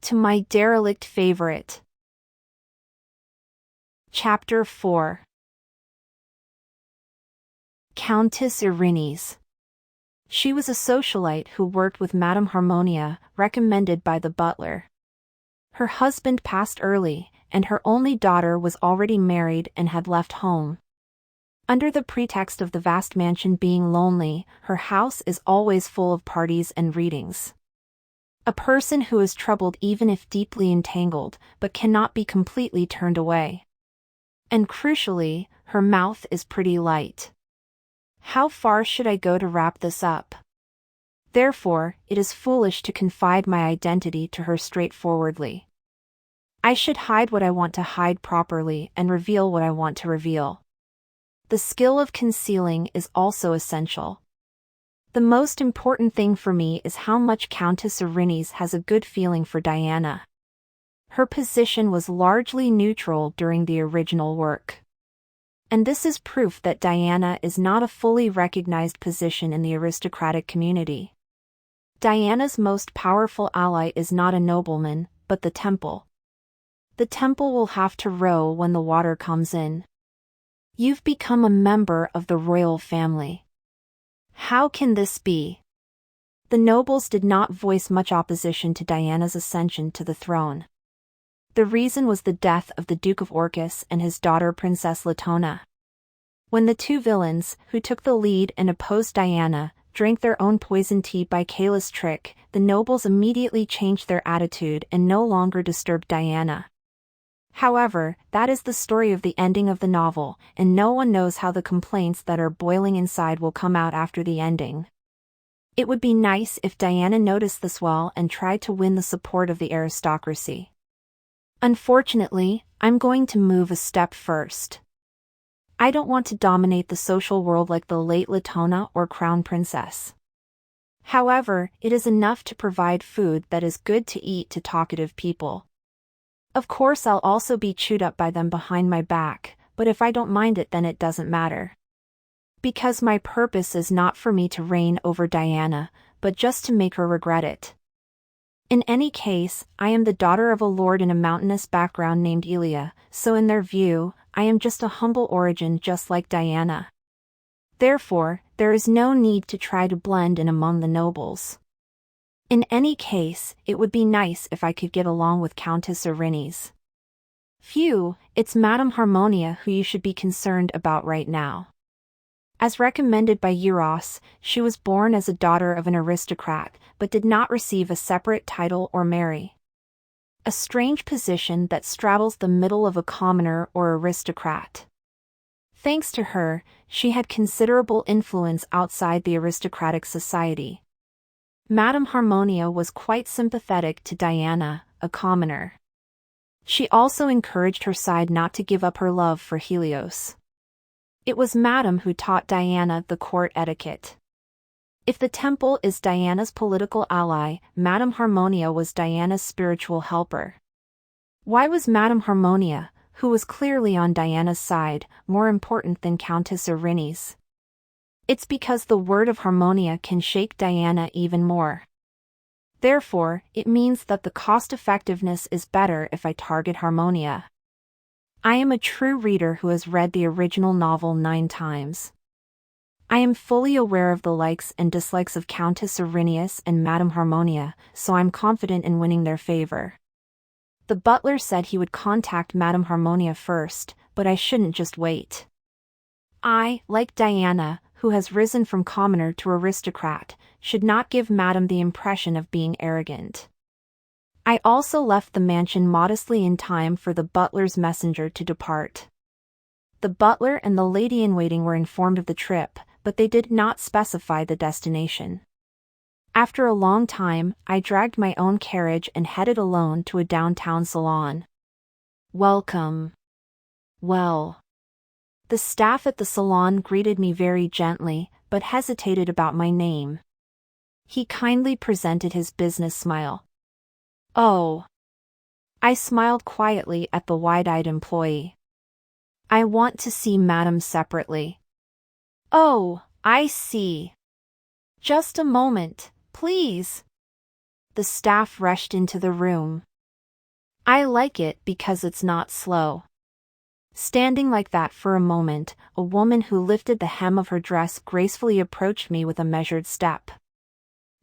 To My Derelict Favorite. Chapter 4. Countess Erinyes. She was a socialite who worked with Madame Harmonia, recommended by the butler. Her husband passed early, and her only daughter was already married and had left home. Under the pretext of the vast mansion being lonely, her house is always full of parties and readings. A person who is troubled even if deeply entangled, but cannot be completely turned away. And crucially, her mouth is pretty light. How far should I go to wrap this up? Therefore, it is foolish to confide my identity to her straightforwardly. I should hide what I want to hide properly and reveal what I want to reveal. The skill of concealing is also essential. The most important thing for me is how much Countess Erinyes has a good feeling for Diana. Her position was largely neutral during the original work. And this is proof that Diana is not a fully recognized position in the aristocratic community. Diana's most powerful ally is not a nobleman, but the temple. The temple will have to row when the water comes in. You've become a member of the royal family. How can this be? The nobles did not voice much opposition to Diana's ascension to the throne. The reason was the death of the Duke of Orcus and his daughter Princess Latona. When the two villains, who took the lead and opposed Diana, drank their own poison tea by Caelus' trick, the nobles immediately changed their attitude and no longer disturbed Diana. However, that is the story of the ending of the novel, and no one knows how the complaints that are boiling inside will come out after the ending. It would be nice if Diana noticed this well and tried to win the support of the aristocracy. Unfortunately, I'm going to move a step first. I don't want to dominate the social world like the late Latona or Crown Princess. However, it is enough to provide food that is good to eat to talkative people. Of course I'll also be chewed up by them behind my back, but if I don't mind it then it doesn't matter. Because my purpose is not for me to reign over Diana, but just to make her regret it. In any case, I am the daughter of a lord in a mountainous background named Elia, so in their view, I am just a humble origin just like Diana. Therefore, there is no need to try to blend in among the nobles. In any case, it would be nice if I could get along with Countess Erinyes. Phew, it's Madame Harmonia who you should be concerned about right now. As recommended by Eros, she was born as a daughter of an aristocrat, but did not receive a separate title or marry. A strange position that straddles the middle of a commoner or aristocrat. Thanks to her, she had considerable influence outside the aristocratic society. Madame Harmonia was quite sympathetic to Diana, a commoner. She also encouraged her side not to give up her love for Helios. It was Madame who taught Diana the court etiquette. If the temple is Diana's political ally, Madame Harmonia was Diana's spiritual helper. Why was Madame Harmonia, who was clearly on Diana's side, more important than Countess Erinyes? It's because the word of Harmonia can shake Diana even more. Therefore, it means that the cost-effectiveness is better if I target Harmonia. I am a true reader who has read the original novel 9 times. I am fully aware of the likes and dislikes of Countess Erinyes and Madame Harmonia, so I'm confident in winning their favor. The butler said he would contact Madame Harmonia first, but I shouldn't just wait. I, like Diana, who has risen from commoner to aristocrat, should not give Madame the impression of being arrogant. I also left the mansion modestly in time for the butler's messenger to depart. The butler and the lady-in-waiting were informed of the trip, but they did not specify the destination. After a long time, I dragged my own carriage and headed alone to a downtown salon. Welcome. Well. The staff at the salon greeted me very gently, but hesitated about my name. He kindly presented his business smile. Oh. I smiled quietly at the wide-eyed employee. I want to see Madame separately. Oh, I see. Just a moment, please. The staff rushed into the room. I like it because it's not slow. Standing like that for a moment, a woman who lifted the hem of her dress gracefully approached me with a measured step.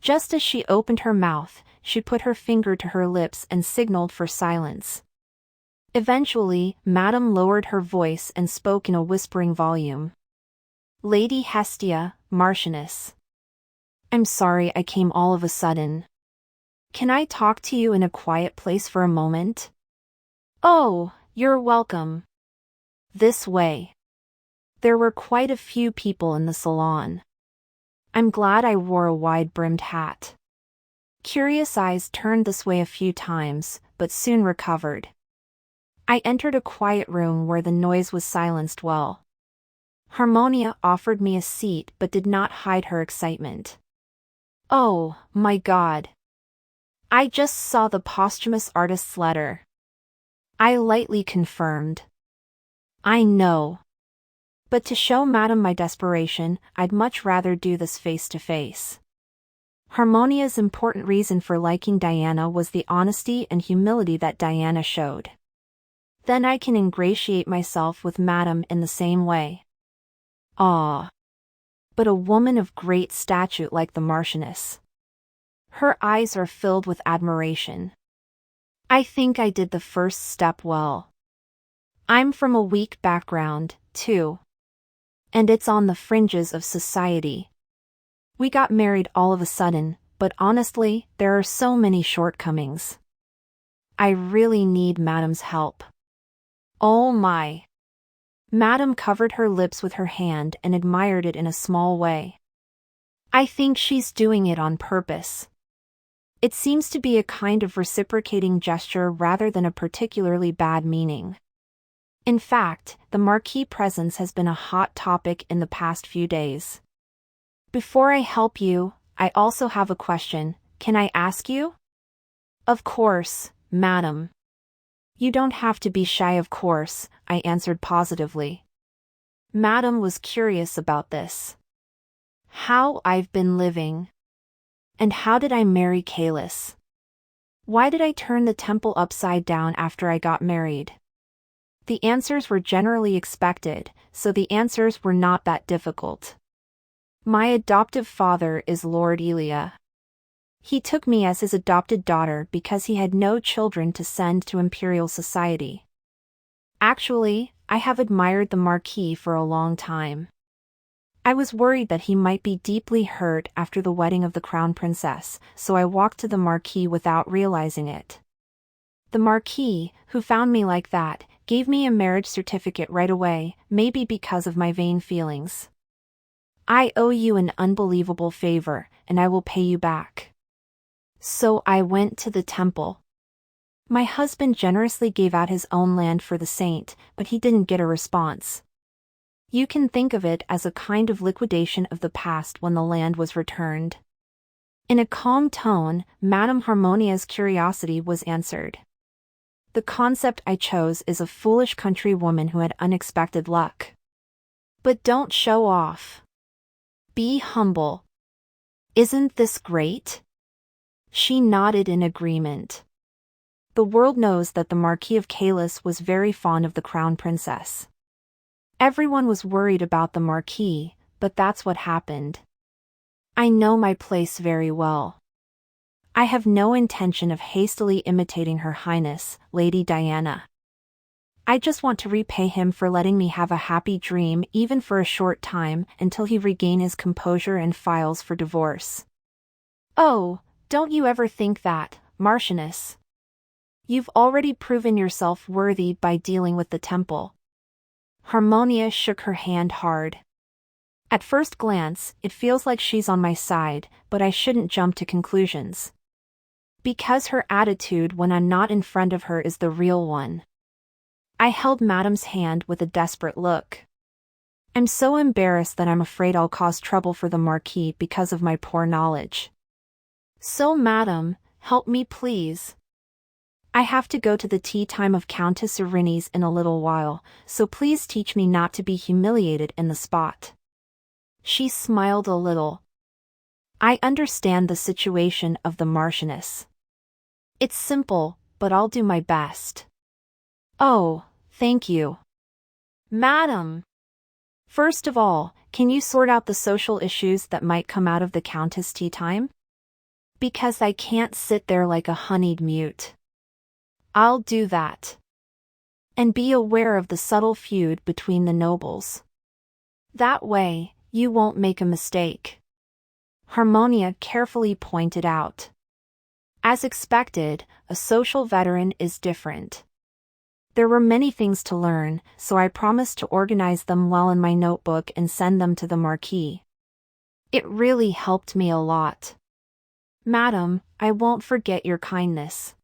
Just as she opened her mouth, she put her finger to her lips and signaled for silence. Eventually, Madame lowered her voice and spoke in a whispering volume. Lady Hestia, Marchioness. I'm sorry I came all of a sudden. Can I talk to you in a quiet place for a moment? Oh, you're welcome. This way. There were quite a few people in the salon. I'm glad I wore a wide-brimmed hat. Curious eyes turned this way a few times, but soon recovered. I entered a quiet room where the noise was silenced well. Harmonia offered me a seat but did not hide her excitement. Oh, my God. I just saw the posthumous artist's letter. I lightly confirmed. I know. But to show Madame my desperation, I'd much rather do this face to face. Harmonia's important reason for liking Diana was the honesty and humility that Diana showed. Then I can ingratiate myself with Madame in the same way. Ah. But a woman of great stature like the Marchioness. Her eyes are filled with admiration. I think I did the first step well. I'm from a weak background, too. And it's on the fringes of society. We got married all of a sudden, but honestly, there are so many shortcomings. I really need Madame's help. Oh my. Madame covered her lips with her hand and admired it in a small way. I think she's doing it on purpose. It seems to be a kind of reciprocating gesture rather than a particularly bad meaning. In fact, the Marquis' presence has been a hot topic in the past few days. Before I help you, I also have a question. Can I ask you? Of course, Madame. You don't have to be shy, of course, I answered positively. Madame was curious about this. How I've been living. And how did I marry Caelus? Why did I turn the temple upside down after I got married? The answers were generally expected, so the answers were not that difficult. My adoptive father is Lord Elia. He took me as his adopted daughter because he had no children to send to imperial society. Actually, I have admired the Marquis for a long time. I was worried that he might be deeply hurt after the wedding of the crown princess, so I walked to the Marquis without realizing it. The Marquis, who found me like that, gave me a marriage certificate right away, maybe because of my vain feelings. I owe you an unbelievable favor, and I will pay you back. So I went to the temple. My husband generously gave out his own land for the saint, but he didn't get a response. You can think of it as a kind of liquidation of the past when the land was returned. In a calm tone, Madame Harmonia's curiosity was answered. The concept I chose is a foolish country woman who had unexpected luck. But don't show off. Be humble. Isn't this great? She nodded in agreement. The world knows that the Marquis of Caelus was very fond of the crown princess. Everyone was worried about the Marquis, but that's what happened. I know my place very well. I have no intention of hastily imitating Her Highness, Lady Diana. I just want to repay him for letting me have a happy dream even for a short time until he regain his composure and files for divorce. Oh, don't you ever think that, Marchioness? You've already proven yourself worthy by dealing with the temple. Harmonia shook her hand hard. At first glance, it feels like she's on my side, but I shouldn't jump to conclusions. Because her attitude when I'm not in front of her is the real one. I held Madame's hand with a desperate look. I'm so embarrassed that I'm afraid I'll cause trouble for the Marquis because of my poor knowledge. So Madame, help me please. I have to go to the tea time of Countess Irini's in a little while, so please teach me not to be humiliated in the spot. She smiled a little. I understand the situation of the Marchioness. It's simple, but I'll do my best. Oh, thank you. Madam. First of all, can you sort out the social issues that might come out of the Countess' tea time? Because I can't sit there like a honeyed mute. I'll do that. And be aware of the subtle feud between the nobles. That way, you won't make a mistake. Harmonia carefully pointed out. As expected, a social veteran is different. There were many things to learn, so I promised to organize them well in my notebook and send them to the Marquis. It really helped me a lot. Madam, I won't forget your kindness.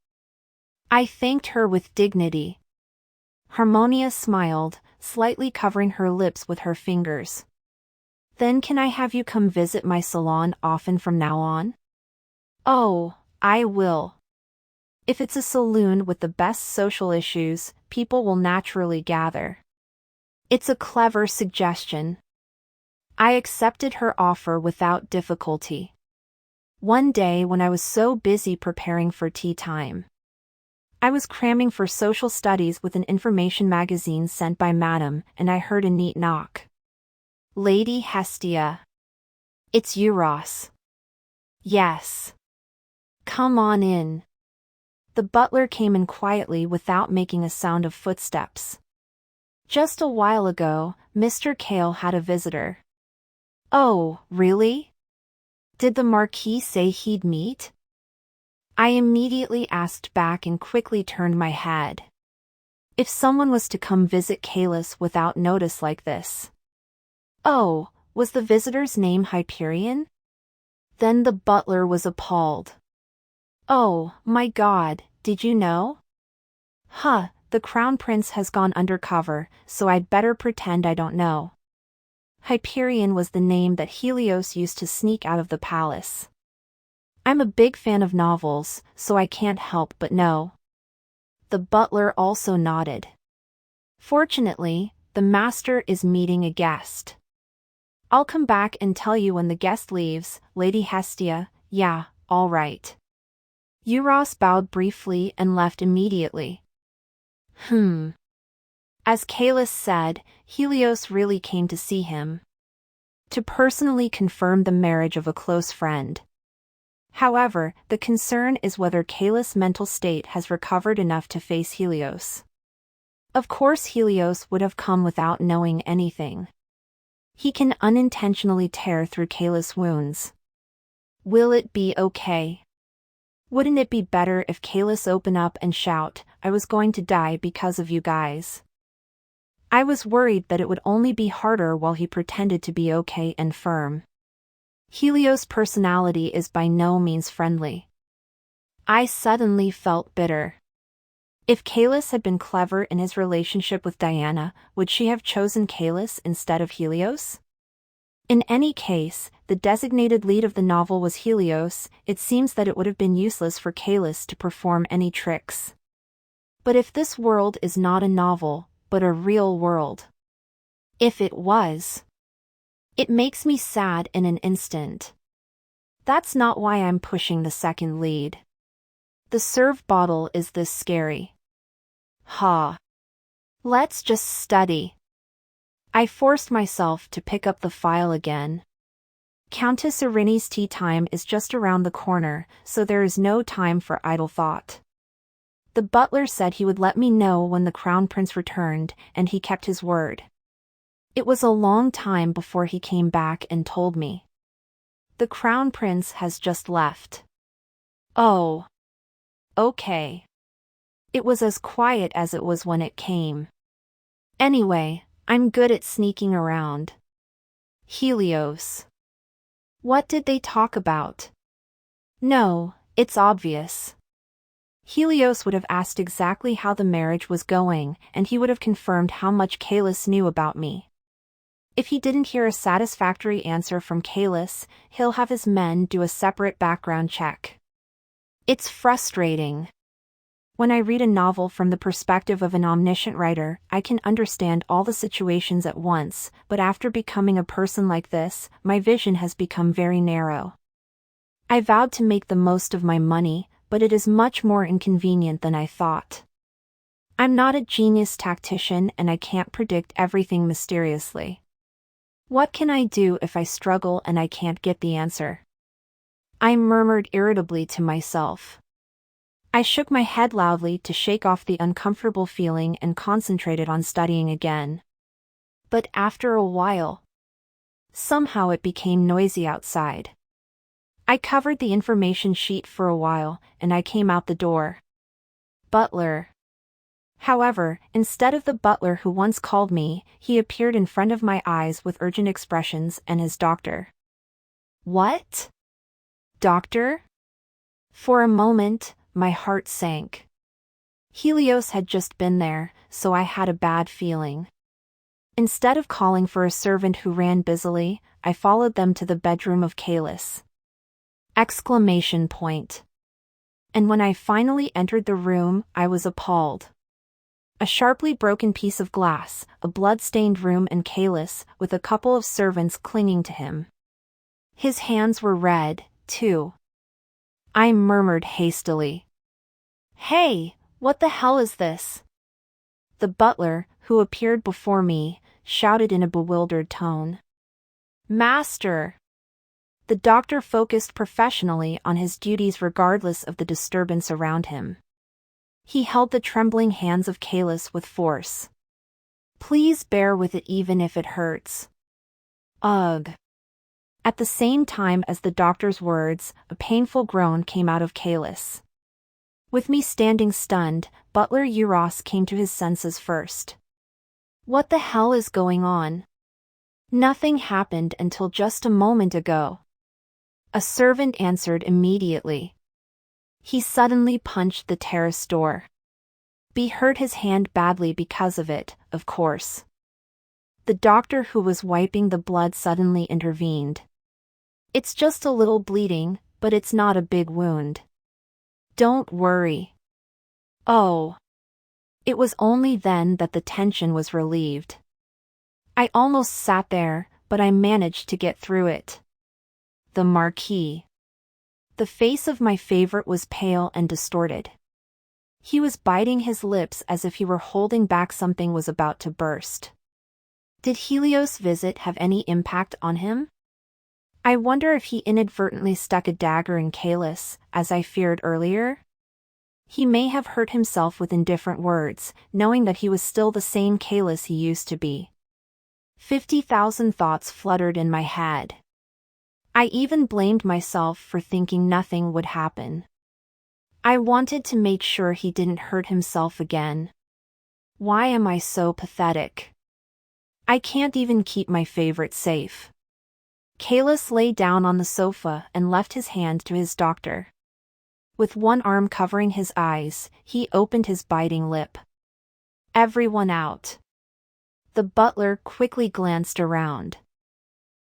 I thanked her with dignity. Harmonia smiled, slightly covering her lips with her fingers. Then can I have you come visit my salon often from now on? Oh, I will. If it's a saloon with the best social issues, people will naturally gather. It's a clever suggestion. I accepted her offer without difficulty. One day when I was so busy preparing for tea time, I was cramming for social studies with an information magazine sent by Madame, and I heard a neat knock. Lady Hestia. It's Euros. Yes. Come on in. The butler came in quietly without making a sound of footsteps. Just a while ago, Mr. Caelus had a visitor. Oh, really? Did the Marquis say he'd meet? I immediately asked back and quickly turned my head. If someone was to come visit Caelus without notice like this. Oh, was the visitor's name Hyperion? Then the butler was appalled. Oh, my God, did you know? Huh, the Crown Prince has gone undercover, so I'd better pretend I don't know. Hyperion was the name that Helios used to sneak out of the palace. I'm a big fan of novels, so I can't help but know. The butler also nodded. Fortunately, the master is meeting a guest. I'll come back and tell you when the guest leaves, Lady Hestia. Yeah, all right. Euros bowed briefly and left immediately. As Caelus said, Helios really came to see him. To personally confirm the marriage of a close friend. However, the concern is whether Caelus' mental state has recovered enough to face Helios. Of course Helios would have come without knowing anything. He can unintentionally tear through Caelus' wounds. Will it be okay? Wouldn't it be better if Caelus open up and shout, I was going to die because of you guys? I was worried that it would only be harder while he pretended to be okay and firm. Helios' personality is by no means friendly. I suddenly felt bitter. If Caelus had been clever in his relationship with Diana, would she have chosen Caelus instead of Helios? In any case, the designated lead of the novel was Helios. It seems that it would have been useless for Caelus to perform any tricks. But if this world is not a novel, but a real world. If it was. It makes me sad in an instant. That's not why I'm pushing the second lead. The serve bottle is this scary. Ha. Let's just study. I forced myself to pick up the file again. Countess Irini's tea time is just around the corner, so there is no time for idle thought. The butler said he would let me know when the Crown Prince returned, and he kept his word. It was a long time before he came back and told me. The Crown Prince has just left. Oh. Okay. It was as quiet as it was when it came. Anyway, I'm good at sneaking around. Helios. What did they talk about? No, it's obvious. Helios would have asked exactly how the marriage was going, and he would have confirmed how much Caelus knew about me. If he didn't hear a satisfactory answer from Caelus, he'll have his men do a separate background check. It's frustrating. When I read a novel from the perspective of an omniscient writer, I can understand all the situations at once, but after becoming a person like this, my vision has become very narrow. I vowed to make the most of my money, but it is much more inconvenient than I thought. I'm not a genius tactician and I can't predict everything mysteriously. What can I do if I struggle and I can't get the answer? I murmured irritably to myself. I shook my head loudly to shake off the uncomfortable feeling and concentrated on studying again. But after a while, somehow it became noisy outside. I covered the information sheet for a while, and I came out the door. Butler. However, instead of the butler who once called me, he appeared in front of my eyes with urgent expressions and his doctor. What? Doctor? For a moment, my heart sank. Caelus had just been there, so I had a bad feeling. Instead of calling for a servant who ran busily, I followed them to the bedroom of Caelus. Exclamation point. And when I finally entered the room, I was appalled. A sharply broken piece of glass, a blood-stained room and Caelus, with a couple of servants clinging to him. His hands were red, too. I murmured hastily. Hey, what the hell is this? The butler, who appeared before me, shouted in a bewildered tone. Master! The doctor focused professionally on his duties regardless of the disturbance around him. He held the trembling hands of Caelus with force. Please bear with it even if it hurts. Ugh. At the same time as the doctor's words, a painful groan came out of Caelus. With me standing stunned, Butler Euros came to his senses first. What the hell is going on? Nothing happened until just a moment ago. A servant answered immediately. He suddenly punched the terrace door. B hurt his hand badly because of it, of course. The doctor who was wiping the blood suddenly intervened. It's just a little bleeding, but it's not a big wound. Don't worry. Oh. It was only then that the tension was relieved. I almost sat there, but I managed to get through it. The Marquis. The face of my favorite was pale and distorted. He was biting his lips as if he were holding back something was about to burst. Did Caelus' visit have any impact on him? I wonder if he inadvertently stuck a dagger in Caelus, as I feared earlier? He may have hurt himself with indifferent words, knowing that he was still the same Caelus he used to be. 50,000 thoughts fluttered in my head. I even blamed myself for thinking nothing would happen. I wanted to make sure he didn't hurt himself again. Why am I so pathetic? I can't even keep my favorite safe. Caelus lay down on the sofa and left his hand to his doctor. With one arm covering his eyes, he opened his biting lip. Everyone out. The butler quickly glanced around.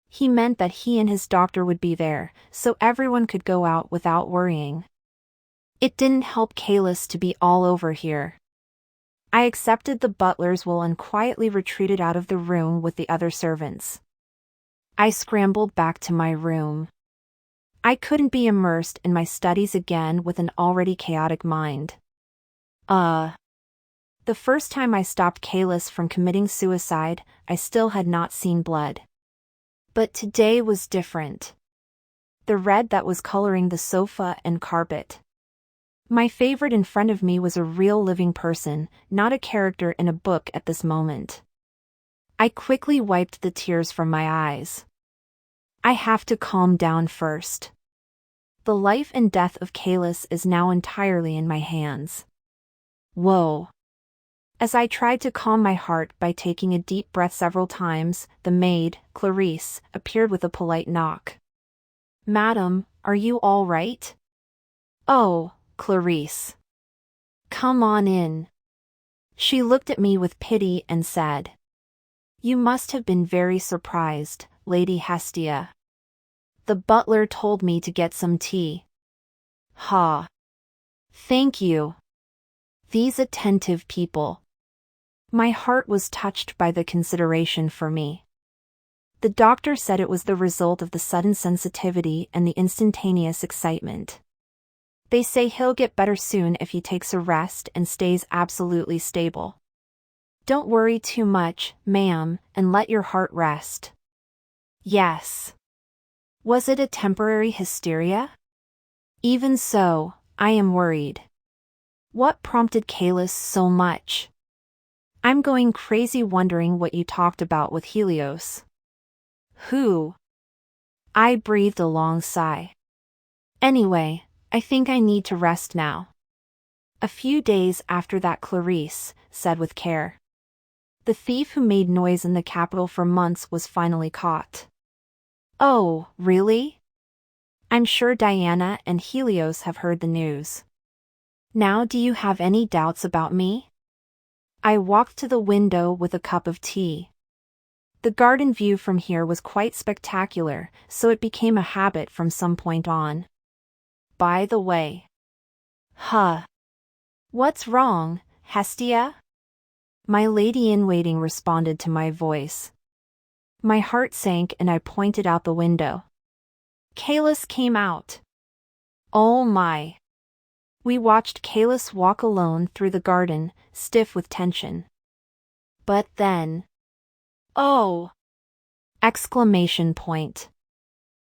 He meant that he and his doctor would be there, so everyone could go out without worrying. It didn't help Caelus to be all over here. I accepted the butler's will and quietly retreated out of the room with the other servants. I scrambled back to my room. I couldn't be immersed in my studies again with an already chaotic mind. The first time I stopped Caelus from committing suicide, I still had not seen blood. But today was different. The red that was coloring the sofa and carpet. My favorite in front of me was a real living person, not a character in a book at this moment. I quickly wiped the tears from my eyes. I have to calm down first. The life and death of Caelus is now entirely in my hands. Whoa. As I tried to calm my heart by taking a deep breath several times, the maid, Clarice, appeared with a polite knock. Madam, are you all right? Oh, Clarice. Come on in. She looked at me with pity and said. You must have been very surprised, Lady Hestia. The butler told me to get some tea. Ha. Thank you. These attentive people. My heart was touched by the consideration for me. The doctor said it was the result of the sudden sensitivity and the instantaneous excitement. They say he'll get better soon if he takes a rest and stays absolutely stable. Don't worry too much, ma'am, and let your heart rest. Yes. Was it a temporary hysteria? Even so, I am worried. What prompted Caelus so much? I'm going crazy wondering what you talked about with Helios. Who? I breathed a long sigh. Anyway, I think I need to rest now. A few days after that, Clarice said with care. The thief who made noise in the capital for months was finally caught. Oh, really? I'm sure Diana and Helios have heard the news. Now do you have any doubts about me? I walked to the window with a cup of tea. The garden view from here was quite spectacular, so it became a habit from some point on. By the way. What's wrong, Hestia? My lady-in-waiting responded to my voice. My heart sank and I pointed out the window. Caelus came out. Oh my. We watched Caelus walk alone through the garden, stiff with tension. But then... Oh! Exclamation point.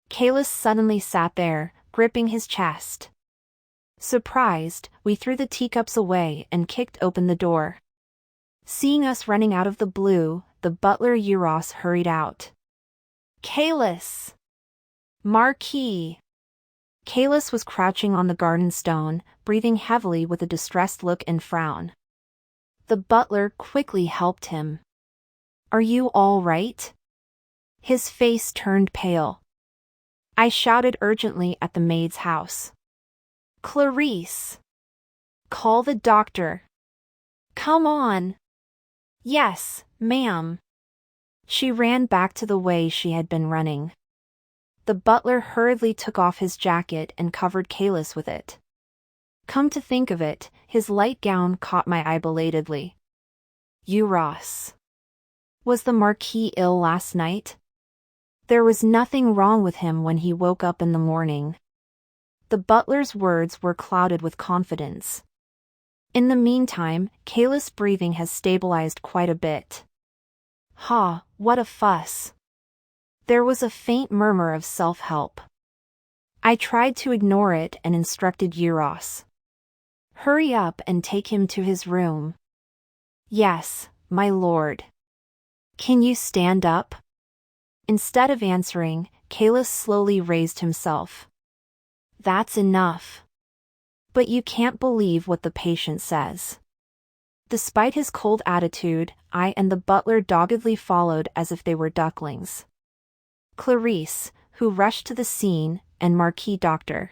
Caelus suddenly sat there, gripping his chest. Surprised, we threw the teacups away and kicked open the door. Seeing us running out of the blue, the butler Euros hurried out. Caelus! Marquis! Caelus was crouching on the garden stone, breathing heavily with a distressed look and frown. The butler quickly helped him. Are you all right? His face turned pale. I shouted urgently at the maid's house. Clarice! Call the doctor. Come on! Yes, ma'am. She ran back to the way she had been running. The butler hurriedly took off his jacket and covered Caelus with it. Come to think of it, his light gown caught my eye belatedly. Euros. Was the Marquis ill last night? There was nothing wrong with him when he woke up in the morning. The butler's words were clouded with confidence. In the meantime, Caelus' breathing has stabilized quite a bit. What a fuss. There was a faint murmur of self-help. I tried to ignore it and instructed Euros. Hurry up and take him to his room. Yes, my lord. Can you stand up? Instead of answering, Caelus slowly raised himself. That's enough. But you can't believe what the patient says. Despite his cold attitude, I and the butler doggedly followed as if they were ducklings. Clarice, who rushed to the scene, and Marquis Doctor.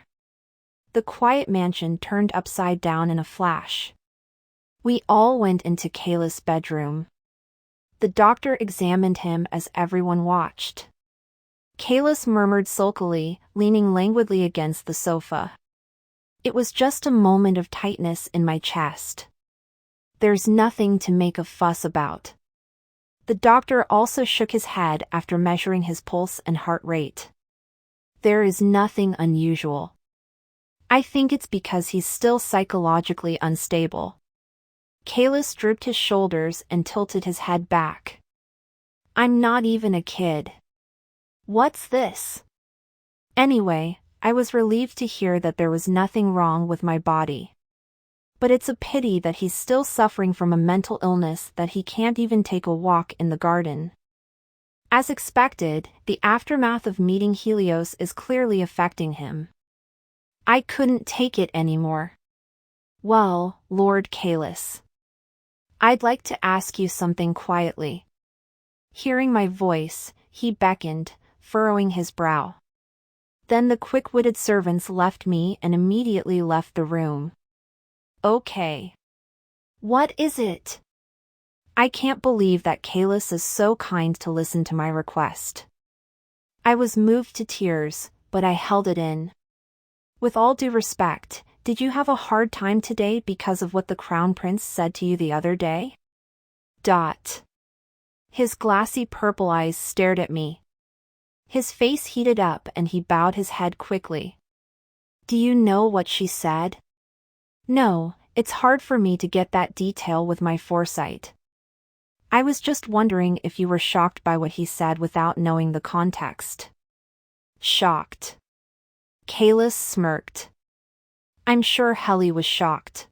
The quiet mansion turned upside down in a flash. We all went into Caelus' bedroom. The doctor examined him as everyone watched. Caelus murmured sulkily, leaning languidly against the sofa. It was just a moment of tightness in my chest. There's nothing to make a fuss about. The doctor also shook his head after measuring his pulse and heart rate. There is nothing unusual. I think it's because he's still psychologically unstable. Caelus drooped his shoulders and tilted his head back. I'm not even a kid. What's this? Anyway, I was relieved to hear that there was nothing wrong with my body. But it's a pity that he's still suffering from a mental illness that he can't even take a walk in the garden. As expected, the aftermath of meeting Helios is clearly affecting him. I couldn't take it anymore. Well, Lord Caelus. I'd like to ask you something quietly. Hearing my voice, he beckoned, furrowing his brow. Then the quick-witted servants left me and immediately left the room. Okay. What is it? I can't believe that Caelus is so kind to listen to my request. I was moved to tears, but I held it in. With all due respect, did you have a hard time today because of what the Crown Prince said to you the other day? His glassy purple eyes stared at me. His face heated up and he bowed his head quickly. Do you know what she said? No, it's hard for me to get that detail with my foresight. I was just wondering if you were shocked by what he said without knowing the context. Shocked. Caelus smirked. I'm sure Helly was shocked.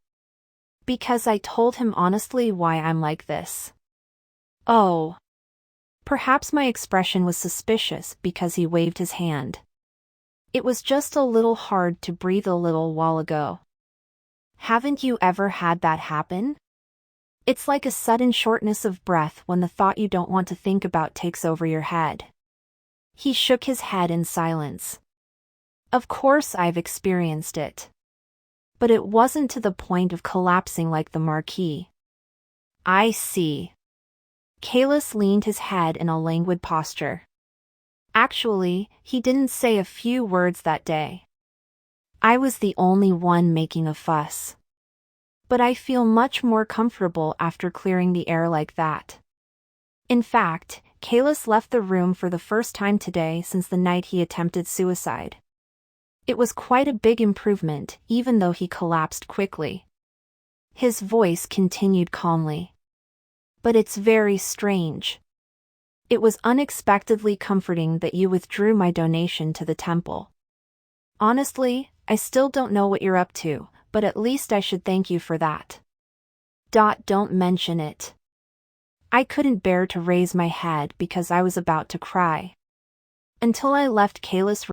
Because I told him honestly why I'm like this. Oh. Perhaps my expression was suspicious because he waved his hand. It was just a little hard to breathe a little while ago. Haven't you ever had that happen? It's like a sudden shortness of breath when the thought you don't want to think about takes over your head. He shook his head in silence. Of course I've experienced it. But it wasn't to the point of collapsing like the marquis. I see. Caelus leaned his head in a languid posture. Actually, he didn't say a few words that day. I was the only one making a fuss. But I feel much more comfortable after clearing the air like that. In fact, Caelus left the room for the first time today since the night he attempted suicide. It was quite a big improvement, even though he collapsed quickly. His voice continued calmly. But it's very strange. It was unexpectedly comforting that you withdrew my donation to the temple. Honestly, I still don't know what you're up to, but at least I should thank you for that. Don't mention it. I couldn't bear to raise my head because I was about to cry. Until I left Caelus'